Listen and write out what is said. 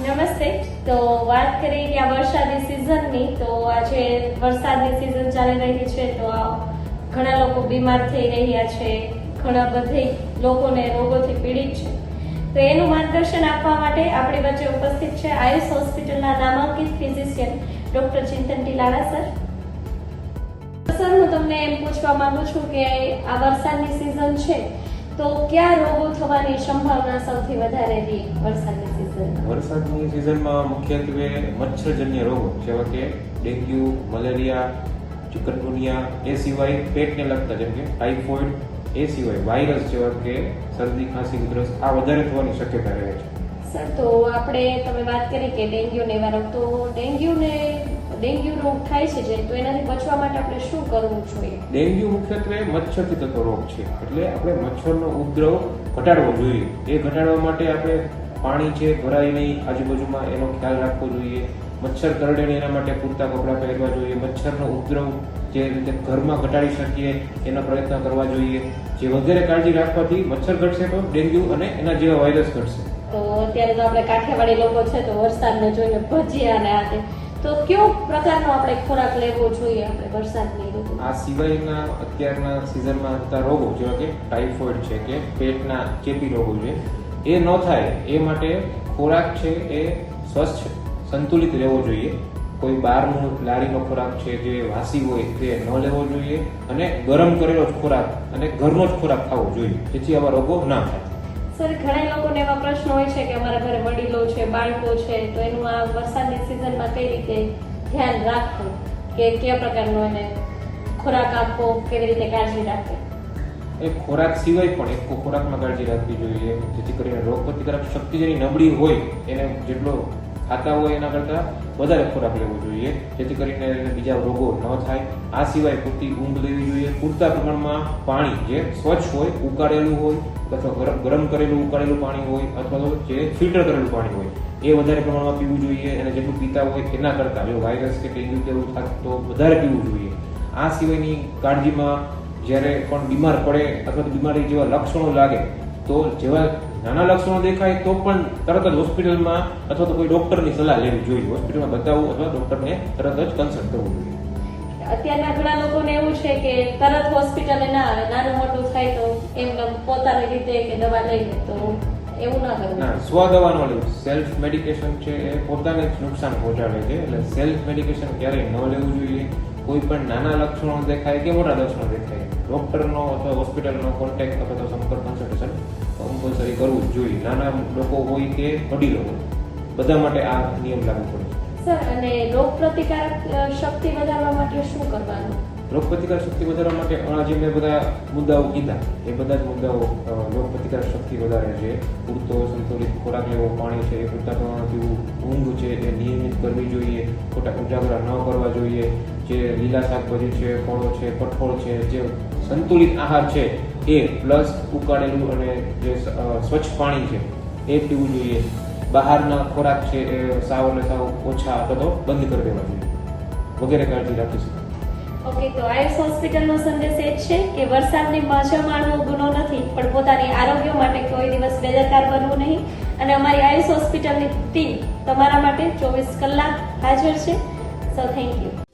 નમસ્તે. તો વાત કરીએ કે આ વરસાદની સિઝનની, તો આજે વરસાદની સિઝન ચાલી રહી છે, તો ઘણા લોકો બીમાર થઈ રહ્યા છે, ઘણા બધી લોકોને રોગોથી પીડિત છે. તો એનું માર્ગદર્શન આપવા માટે આપણી વચ્ચે ઉપસ્થિત છે આયુષ હોસ્પિટલના નામાંકિત ફિઝિશિયન ડોક્ટર ચિંતન ટીલાળા સર. સર, હું તમને એમ પૂછવા માંગુ છું કે આ વરસાદની સિઝન છે, તો કયા રોગો થવાની સંભાવના સૌથી વધારે રહી વરસાદની સિઝનમાં? વરસાદની સિઝનમાં મુખ્યત્વે મચ્છરજન્ય રોગો જેવા કે ડેન્ગ્યુ, મલેરિયા, ચિકનગુનિયા, એ સિવાય પેટને લગતા જેમ કે ટાઇફોઇડ, એ સિવાય વાયરસ જેવા કે શરદી, ખાંસી, ઉધરસ આ વધારે થવાની શક્યતા રહે છે. સર, તો તમે વાત કરી કે ડેન્ગ્યુ નિવારક, તો ડેન્ગ્યુ રોગ થાય છે તો એનાથી બચવા માટે આપણે શું કરવું જોઈએ? ડેન્ગ્યુ મુખ્યત્વે મચ્છરથી થતો રોગ છે, એટલે આપણે મચ્છરનો ઉપદ્રવ ઘટાડવો જોઈએ. એ ઘટાડવા માટે આપણે પાણી છે ભરાય નહીં આજુબાજુમાં, એનો ખ્યાલ રાખવો જોઈએ. મચ્છર કરડે નહીં એના માટે પૂરતા કપડાં પહેરવા જોઈએ. મચ્છરનો ઉપદ્રવ જે રીતે ઘરમાં ઘટાડી શકીએ એનો પ્રયત્ન કરવા જોઈએ. જે વગેરે કાળજી રાખવાથી મચ્છર ઘટશે તો ડેન્ગ્યુ અને એના જેવા વાયરસ ઘટશે. તો અત્યારે તો આપણે કાઠિયાવાડી લોકો છે તો વરસાદને જોઈને ભજીયા ને આતે, તો કયો પ્રકારનો આપણે ખોરાક લેવો જોઈએ આપણે વરસાદની ઋતુ? આ સિવાયના અત્યારના સિઝનમાં થતા રોગો જેવા કે ટાઇફોઇડ છે કે પેટના ચેપી રોગો છે, એ ન થાય એ માટે ખોરાક છે એ સ્વચ્છ સંતુલિત રહેવો જોઈએ. કોઈ બહારનું લારીનો ખોરાક છે જે વાસી હોય તે ન લેવો જોઈએ, અને ગરમ કરેલો જ ખોરાક અને ઘરનો જ ખોરાક ખાવો જોઈએ, જેથી આવા રોગો ના થાય. સર, ઘણા લોકોને એવા પ્રશ્નો હોય છે કે અમારા ઘરે વડીલો છે, બાળકો છે, તો એનું આ વરસાદની સિઝનમાં કઈ રીતે ધ્યાન રાખવું, કે કયા પ્રકારનો એને ખોરાક આપવો, કેવી રીતે કાળજી રાખવી? એ ખોરાક સિવાય પણ એક ખોરાકમાં કાળજી રાખવી જોઈએ, જેથી કરીને રોગ પ્રતિકારક શક્તિ જેની નબળી હોય એને જેટલો ખાતા હોય એના કરતાં વધારે ખોરાક લેવો જોઈએ, જેથી કરીને બીજા રોગો ન થાય. આ સિવાય પૂરતી ઊંઘ લેવી જોઈએ. પૂરતા પ્રમાણમાં પાણી જે સ્વચ્છ હોય, ઉકાળેલું હોય અથવા ગરમ કરેલું ઉકાળેલું પાણી હોય અથવા તો જે ફિલ્ટર કરેલું પાણી હોય એ વધારે પ્રમાણમાં પીવું જોઈએ. અને જેટલું પીતા હોય એના કરતાં જો વાયરસ કે ડેન્ગ્યુ કે એવું થાય તો વધારે પીવું જોઈએ. આ સિવાયની કાળજીમાં જ્યારે પણ બીમાર પડે અથવા તો બીમારી જેવા લક્ષણો લાગે તો જેવા નાના લક્ષણો દેખાય તો પણ તરત જ હોસ્પિટલમાં અથવા તો કોઈ ડોક્ટરની સલાહ લેવી જોઈએ. હોસ્પિટલમાં બતાવવું અથવા ડોક્ટરને તરત જ કન્સલ્ટ કરવું જોઈએ. અત્યારના ઘણા લોકોને એવું છે કે તરત હોસ્પિટલે ના આવે, નાનું મોટું થાય તો એમ પોતાની રીતે કે દવા લઈ લે, તો એવું ના કરવું. ના, સ્વદવા ન લેવું. સેલ્ફ મેડિકેશન છે એ પોતાને જ નુકસાન પહોંચાડે છે, એટલે સેલ્ફ મેડિકેશન ક્યારેય ન લેવું જોઈએ. કોઈ પણ નાના લક્ષણો દેખાય કે મોટા લક્ષણો દેખાય ડોક્ટરનો અથવા હોસ્પિટલનો કોન્ટેક્ટ અથવા તો સંપર્ક કન્સલ્ટેશન કમ્પલસરી કરવું જ જોઈએ. નાના લોકો હોય કે વડીલો હોય બધા માટે આ નિયમ લાગુ પડે છે. સર, અને રોગ પ્રતિકારક શક્તિ વધારવા માટે શું કરવાનું? રોગ પ્રતિકાર શક્તિ વધારવા માટે જે મેં બધા મુદ્દાઓ કીધા એ બધા જ મુદ્દાઓ રોગ પ્રતિકાર શક્તિ વધારે છે. પૂરતો સંતુલિત ખોરાક લેવો, પાણી છે એ પૂરતા પ્રમાણમાં પીવું, ઊંઘ છે એ નિયમિત કરવી જોઈએ, ખોટા ઉજાગરા ન કરવા જોઈએ. જે લીલા શાકભાજી છે, ફળો છે, કઠોળ છે, જે સંતુલિત આહાર છે એ પ્લસ ઉકાળેલું અને જે સ્વચ્છ પાણી છે એ પીવું જોઈએ. બહારના ખોરાક છે એ સાવ ઓછા અથવા તો બંધ કરી દેવા જોઈએ, વગેરે કાળજી રાખી શકાય. ઓકે, તો આયુષ હોસ્પિટલનો સંદેશ એ છે કે વરસાદની મજા માણવો ગુનો નથી, પણ પોતાની આરોગ્ય માટે કોઈ દિવસ બેદરકાર બનવું નહીં. અને અમારી આયુષ હોસ્પિટલની ટીમ તમારા માટે 24 કલાક હાજર છે. So thank you.